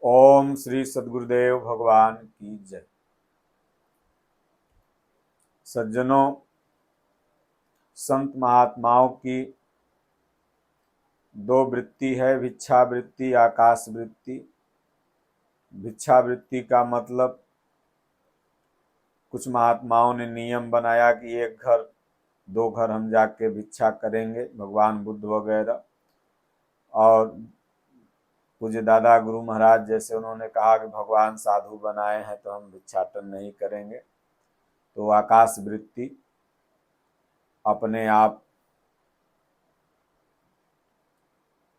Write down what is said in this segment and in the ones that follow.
ओम श्री सद्गुरुदेव भगवान की जय। सज्जनों, संत महात्माओं की दो वृत्ति है, भिक्षा वृत्ति, आकाश वृत्ति। भिक्षा वृत्ति का मतलब कुछ महात्माओं ने नियम बनाया कि एक घर दो घर हम जाके भिक्षा करेंगे, भगवान बुद्ध वगैरह। और पूज्य दादा गुरु महाराज जैसे उन्होंने कहा कि भगवान साधु बनाए हैं तो हम भिक्षाटन नहीं करेंगे। तो आकाश वृत्ति, अपने आप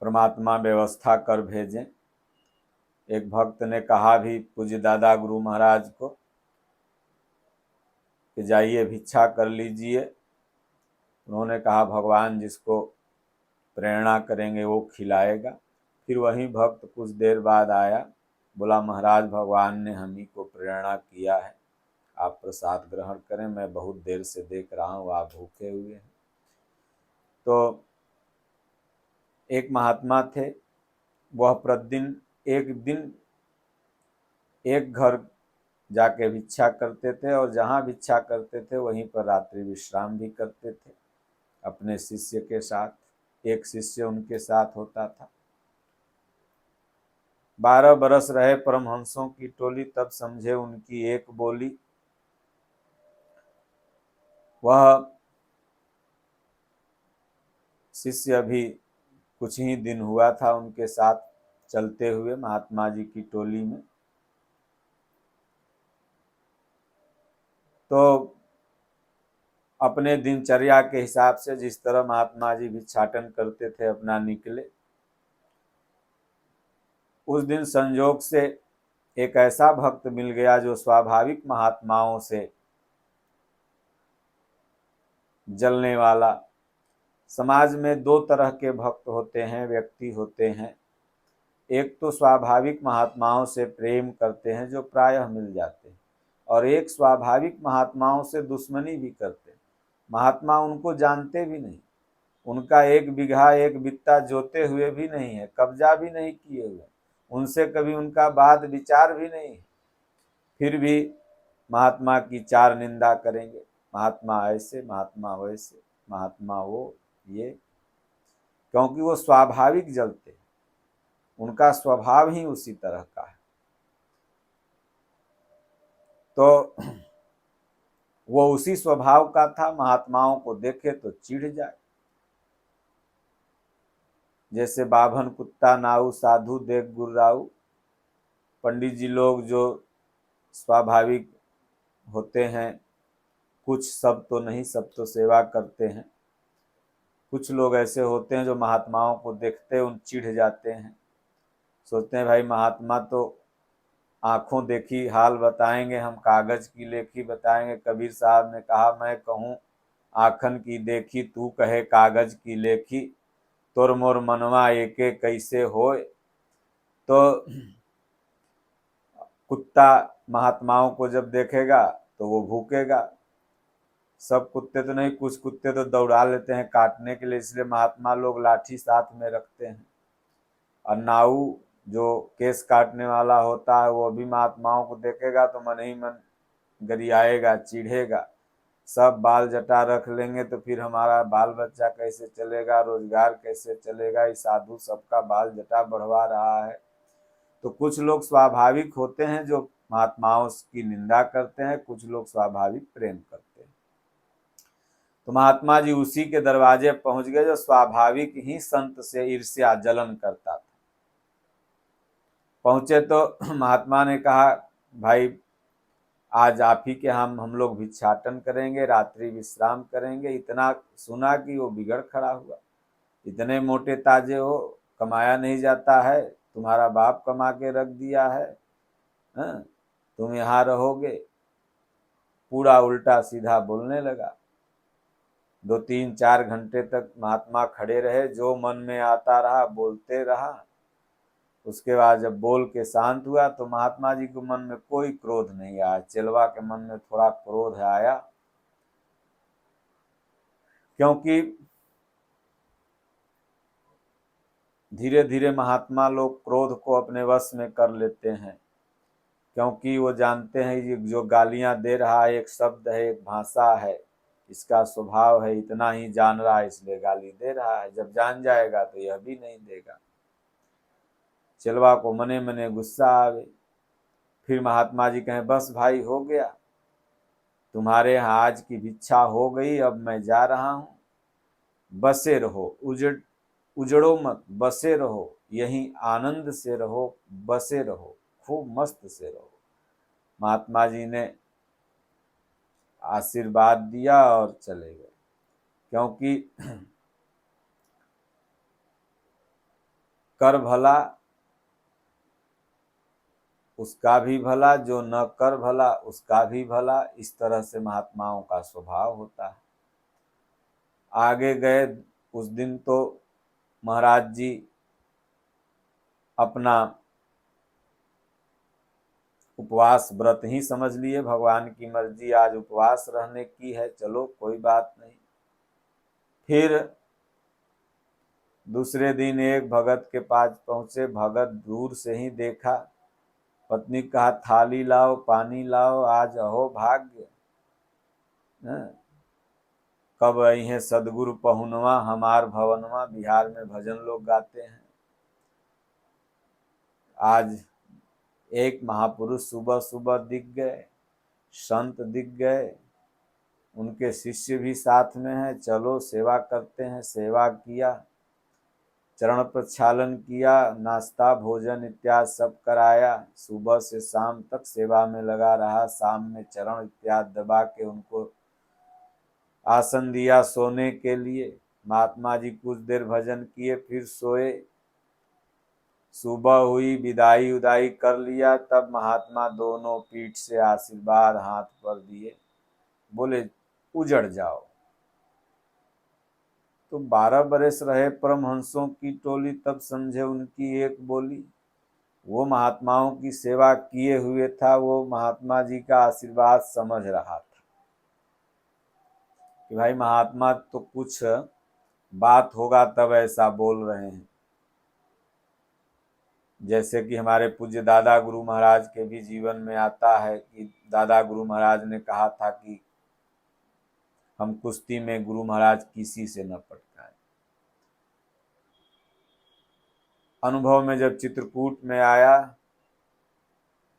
परमात्मा व्यवस्था कर भेजें। एक भक्त ने कहा भी पूज्य दादा गुरु महाराज को कि जाइए भिक्षा कर लीजिए। उन्होंने कहा भगवान जिसको प्रेरणा करेंगे वो खिलाएगा। फिर वही भक्त कुछ देर बाद आया, बोला महाराज भगवान ने हम ही को प्रेरणा किया है, आप प्रसाद ग्रहण करें, मैं बहुत देर से देख रहा हूँ आप भूखे हुए हैं। तो एक महात्मा थे, वह प्रतिदिन एक दिन एक घर जाके भिक्षा करते थे और जहाँ भिक्षा करते थे वहीं पर रात्रि विश्राम भी करते थे अपने शिष्य के साथ। एक शिष्य उनके साथ होता था। 12 बरस रहे परमहंसों की टोली, तब समझे उनकी एक बोली। वह शिष्य अभी कुछ ही दिन हुआ था उनके साथ चलते हुए महात्मा जी की टोली में। तो अपने दिनचर्या के हिसाब से जिस तरह महात्मा जी भिक्षाटन करते थे अपना निकले। उस दिन संयोग से एक ऐसा भक्त मिल गया जो स्वाभाविक महात्माओं से जलने वाला। समाज में दो तरह के भक्त होते हैं, व्यक्ति होते हैं। एक तो स्वाभाविक महात्माओं से प्रेम करते हैं जो प्रायः मिल जाते हैं, और एक स्वाभाविक महात्माओं से दुश्मनी भी करते हैं। महात्मा उनको जानते भी नहीं, उनका एक बीघा एक बित्ता जोते हुए भी नहीं है, कब्जा भी नहीं किए हुए, उनसे कभी उनका वाद विचार भी नहीं, फिर भी महात्मा की चार निंदा करेंगे। महात्मा ऐसे, महात्मा वैसे, महात्मा वो ये, क्योंकि वो स्वाभाविक जलते हैं, उनका स्वभाव ही उसी तरह का है। तो वो उसी स्वभाव का था, महात्माओं को देखे तो चिढ़ जाए। जैसे बाभन कुत्ता नाऊ, साधु देख गुर्राऊ। पंडित जी लोग जो स्वाभाविक होते हैं, कुछ, सब तो नहीं, सब तो सेवा करते हैं। कुछ लोग ऐसे होते हैं जो महात्माओं को देखते उन चिढ़ जाते हैं, सोचते हैं भाई महात्मा तो आंखों देखी हाल बताएंगे, हम कागज की लेखी बताएंगे। कबीर साहब ने कहा मैं कहूँ आँखन की देखी, तू कहे कागज की लेखी, तोर मोर मनवा एके कैसे होए। तो कुत्ता महात्माओं को जब देखेगा तो वो भूकेगा। सब कुत्ते तो नहीं, कुछ कुत्ते तो दौड़ा लेते हैं काटने के लिए, इसलिए महात्मा लोग लाठी साथ में रखते हैं। और नाऊ जो केस काटने वाला होता है वो भी महात्माओं को देखेगा तो मन ही मन गरियाएगा, चिढ़ेगा। सब बाल जटा रख लेंगे तो फिर हमारा बाल बच्चा कैसे चलेगा, रोजगार कैसे चलेगा, इस साधु सबका बाल जटा बढ़वा रहा है। तो कुछ लोग स्वाभाविक होते हैं जो महात्माओं की निंदा करते हैं, कुछ लोग स्वाभाविक प्रेम करते हैं। तो महात्मा जी उसी के दरवाजे पहुंच गए जो स्वाभाविक ही संत से ईर्ष्या जलन करता था। पहुंचे तो महात्मा ने कहा भाई आज आप ही के हम लोग भिक्षाटन करेंगे, रात्रि विश्राम करेंगे। इतना सुना कि वो बिगड़ खड़ा हुआ, इतने मोटे ताजे हो, कमाया नहीं जाता है, तुम्हारा बाप कमा के रख दिया है, तुम यहाँ रहोगे। पूरा उल्टा सीधा बोलने लगा। 2-3-4 घंटे तक महात्मा खड़े रहे, जो मन में आता रहा बोलते रहा। उसके बाद जब बोल के शांत हुआ तो महात्मा जी के मन में कोई क्रोध नहीं आया। चेलवा के मन में थोड़ा क्रोध आया, क्योंकि धीरे धीरे महात्मा लोग क्रोध को अपने वश में कर लेते हैं, क्योंकि वो जानते हैं कि जो गालियां दे रहा है एक शब्द है, एक भाषा है, इसका स्वभाव है, इतना ही जान रहा है इसलिए गाली दे रहा है। जब जान जाएगा तो यह भी नहीं देगा। चेलवा को मने मने गुस्सा आवे। फिर महात्मा जी कहें, बस भाई हो गया, तुम्हारे यहाँ आज की भिक्षा हो गई, अब मैं जा रहा हूँ। बसे रहो, उजड़ो मत, बसे रहो, यहीं आनंद से रहो, बसे रहो, खूब मस्त से रहो। महात्मा जी ने आशीर्वाद दिया और चले गए, क्योंकि कर भला उसका भी भला, जो न कर भला उसका भी भला। इस तरह से महात्माओं का स्वभाव होता है। आगे गए, उस दिन तो महाराज जी अपना उपवास व्रत ही समझ लिए, भगवान की मर्जी आज उपवास रहने की है, चलो कोई बात नहीं। फिर दूसरे दिन एक भगत के पास पहुंचे। भगत दूर से ही देखा, पत्नी कहा थाली लाओ, पानी लाओ, आज अहो भाग्य, कब आई है सदगुरु पहुनवा हमार भवनवा। बिहार में भजन लोग गाते हैं। आज एक महापुरुष सुबह सुबह दिख गए, संत दिख गए, उनके शिष्य भी साथ में हैं, चलो सेवा करते हैं। सेवा किया, चरण प्रक्षालन किया, नाश्ता भोजन इत्यादि सब कराया। सुबह से शाम तक सेवा में लगा रहा। शाम में चरण इत्यादि दबा के उनको आसन दिया सोने के लिए। महात्मा जी कुछ देर भजन किए, फिर सोए। सुबह हुई, विदाई उदाई कर लिया। तब महात्मा दोनों पीठ से आशीर्वाद हाथ पर दिए, बोले उजड़ जाओ। तो 12 बरस रहे परमहंसों की टोली, तब समझे उनकी एक बोली। वो महात्माओं की सेवा किए हुए था, वो महात्मा जी का आशीर्वाद समझ रहा था कि भाई महात्मा तो कुछ बात होगा तब ऐसा बोल रहे हैं। जैसे कि हमारे पूज्य दादा गुरु महाराज के भी जीवन में आता है कि दादा गुरु महाराज ने कहा था कि हम कुश्ती में गुरु महाराज किसी से न पटकाएं। अनुभव में जब चित्रकूट में आया,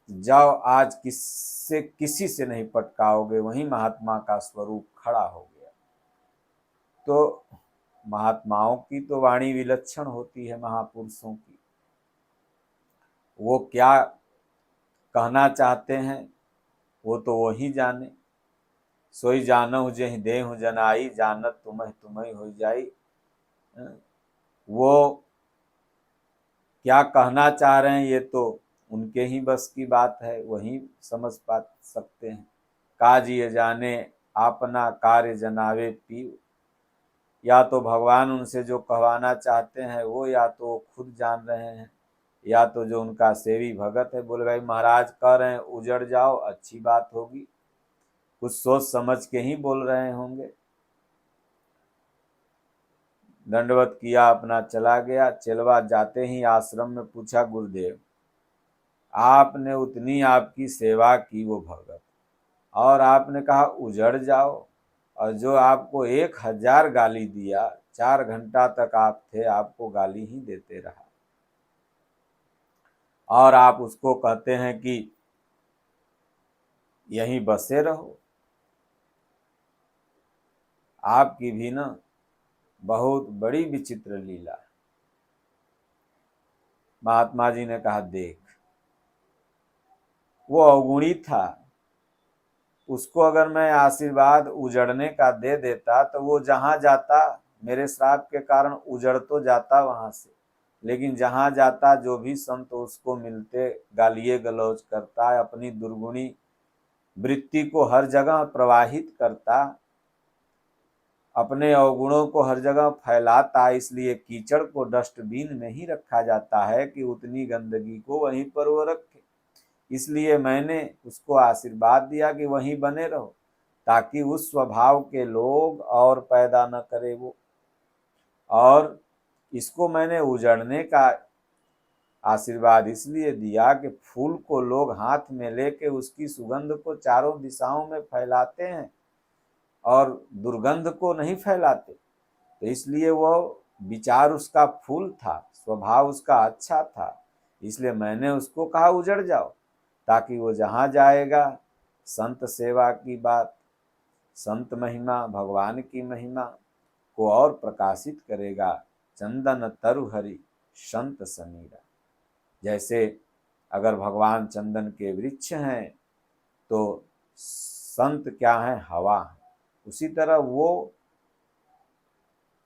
जाओ आज किससे किसी से नहीं पटकाओगे, वहीं महात्मा का स्वरूप खड़ा हो गया। तो महात्माओं की तो वाणी विलक्षण होती है, महापुरुषों की। वो क्या कहना चाहते हैं वो तो वही जाने। सोई जानहु जेहि देहु जनाई, जानत तुम्हें तुम्हें हो जाई। वो क्या कहना चाह रहे हैं ये तो उनके ही बस की बात है, वही समझ पा सकते हैं। काज ये जाने आपना, कार्य जनावे पीव। या तो भगवान उनसे जो कहवाना चाहते हैं वो या तो खुद जान रहे हैं, या तो जो उनका सेवी भगत है। बोले भाई महाराज कह रहे हैं उजड़ जाओ, अच्छी बात होगी, कुछ सोच समझ के ही बोल रहे होंगे। दंडवत किया, अपना चला गया। चेलवा जाते ही आश्रम में पूछा, गुरुदेव आपने उतनी आपकी सेवा की वो भगत, और आपने कहा उजड़ जाओ, और जो आपको 1000 गाली दिया, 4 घंटा तक आप थे, आपको गाली ही देते रहा, और आप उसको कहते हैं कि यहीं बसे रहो। आपकी भी ना बहुत बड़ी विचित्र लीला। महात्मा जी ने कहा देख, वो अवगुणी था, उसको अगर मैं आशीर्वाद उजड़ने का दे देता तो वो जहां जाता, मेरे श्राप के कारण उजड़ तो जाता वहां से, लेकिन जहां जाता जो भी संत उसको मिलते गालिए गलौज करता, अपनी दुर्गुणी वृत्ति को हर जगह प्रवाहित करता, अपने अवगुणों को हर जगह फैलाता। इसलिए कीचड़ को डस्टबिन में ही रखा जाता है कि उतनी गंदगी को वहीं पर वो रखे। इसलिए मैंने उसको आशीर्वाद दिया कि वहीं बने रहो, ताकि उस स्वभाव के लोग और पैदा न करे वो। और इसको मैंने उजड़ने का आशीर्वाद इसलिए दिया कि फूल को लोग हाथ में लेके उसकी सुगंध को चारों दिशाओं में फैलाते हैं और दुर्गंध को नहीं फैलाते। तो इसलिए वो विचार उसका फूल था, स्वभाव उसका अच्छा था, इसलिए मैंने उसको कहा उजड़ जाओ, ताकि वो जहाँ जाएगा संत सेवा की बात, संत महिमा, भगवान की महिमा को और प्रकाशित करेगा। चंदन तरु हरि संत समीरा। जैसे अगर भगवान चंदन के वृक्ष हैं तो संत क्या है, हवा है, उसी तरह वो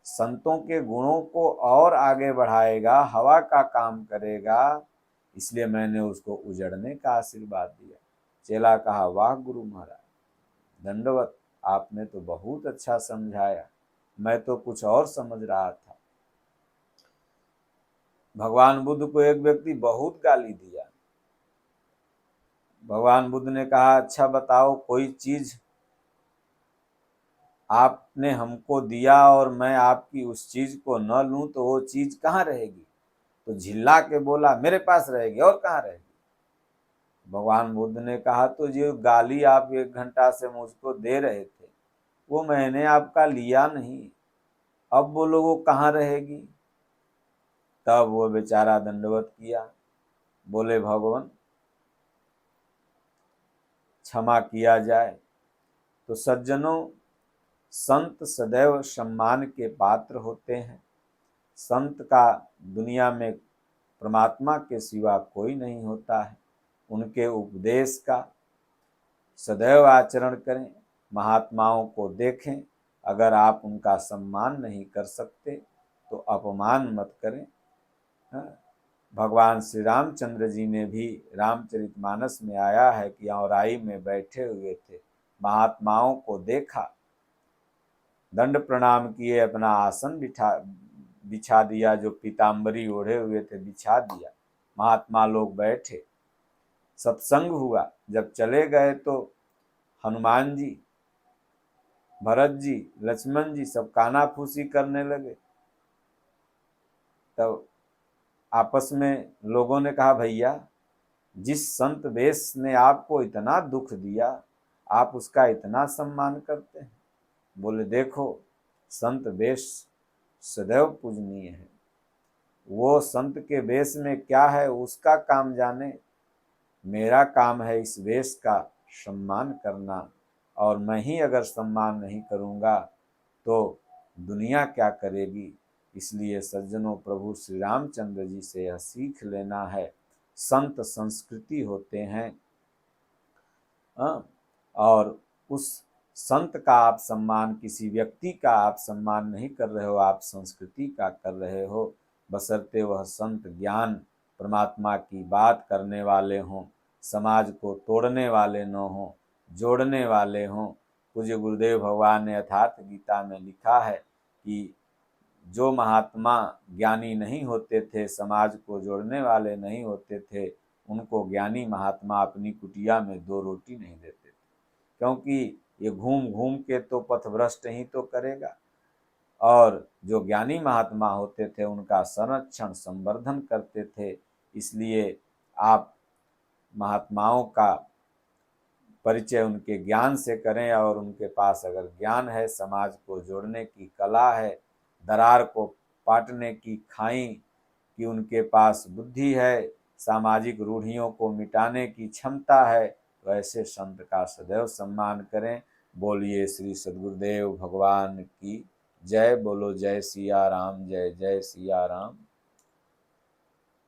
संतों के गुणों को और आगे बढ़ाएगा, हवा का काम करेगा। इसलिए मैंने उसको उजड़ने का आशीर्वाद दिया। चेला कहा वाह गुरु महाराज, दंडवत, आपने तो बहुत अच्छा समझाया, मैं तो कुछ और समझ रहा था। भगवान बुद्ध को एक व्यक्ति बहुत गाली दिया। भगवान बुद्ध ने कहा अच्छा बताओ, कोई चीज आपने हमको दिया और मैं आपकी उस चीज को न लूं तो वो चीज कहाँ रहेगी? तो झिल्ला के बोला मेरे पास रहेगी, और कहाँ रहेगी? भगवान बुद्ध ने कहा तो जो गाली आप 1 घंटा से मुझको दे रहे थे वो मैंने आपका लिया नहीं, अब बोलो वो कहाँ रहेगी? तब वो बेचारा दंडवत किया, बोले भगवान क्षमा किया जाए। तो सज्जनों, संत सदैव सम्मान के पात्र होते हैं। संत का दुनिया में परमात्मा के सिवा कोई नहीं होता है। उनके उपदेश का सदैव आचरण करें, महात्माओं को देखें, अगर आप उनका सम्मान नहीं कर सकते तो अपमान मत करें। भगवान श्री रामचंद्र जी ने भी रामचरितमानस में आया है कि औराई में बैठे हुए थे, महात्माओं को देखा, दंड प्रणाम किए, अपना आसन बिछा दिया, जो पीताम्बरी ओढ़े हुए थे बिछा दिया, महात्मा लोग बैठे, सत्संग हुआ। जब चले गए तो हनुमान जी, भरत जी, लक्ष्मण जी सब कानाफूसी करने लगे। तब आपस में लोगों ने कहा भैया, जिस संत वेश ने आपको इतना दुख दिया आप उसका इतना सम्मान करते हैं? बोले देखो, संत वेश सदैव पूजनीय है, वो संत के वेश में क्या है उसका काम जाने, मेरा काम है इस वेश का सम्मान करना, और मैं ही अगर सम्मान नहीं करूँगा तो दुनिया क्या करेगी? इसलिए सज्जनों, प्रभु श्री रामचंद्र जी से यह सीख लेना है, संत संस्कृति होते हैं। और उस संत का आप सम्मान, किसी व्यक्ति का आप सम्मान नहीं कर रहे हो, आप संस्कृति का कर रहे हो, बशर्ते वह संत ज्ञान परमात्मा की बात करने वाले हों, समाज को तोड़ने वाले न हों, जोड़ने वाले हों। पूज्य गुरुदेव भगवान ने यथार्थ गीता में लिखा है कि जो महात्मा ज्ञानी नहीं होते थे, समाज को जोड़ने वाले नहीं होते थे, उनको ज्ञानी महात्मा अपनी कुटिया में 2 रोटी नहीं देते थे, क्योंकि ये घूम घूम के तो पथभ्रष्ट ही तो करेगा। और जो ज्ञानी महात्मा होते थे उनका संरक्षण संवर्धन करते थे। इसलिए आप महात्माओं का परिचय उनके ज्ञान से करें, और उनके पास अगर ज्ञान है, समाज को जोड़ने की कला है, दरार को पाटने की खाई कि उनके पास बुद्धि है, सामाजिक रूढ़ियों को मिटाने की क्षमता है, तो ऐसे संत का सदैव सम्मान करें। बोलिए श्री सद्गुरुदेव भगवान की जय। बोलो जय सिया राम, जय जय सिया राम।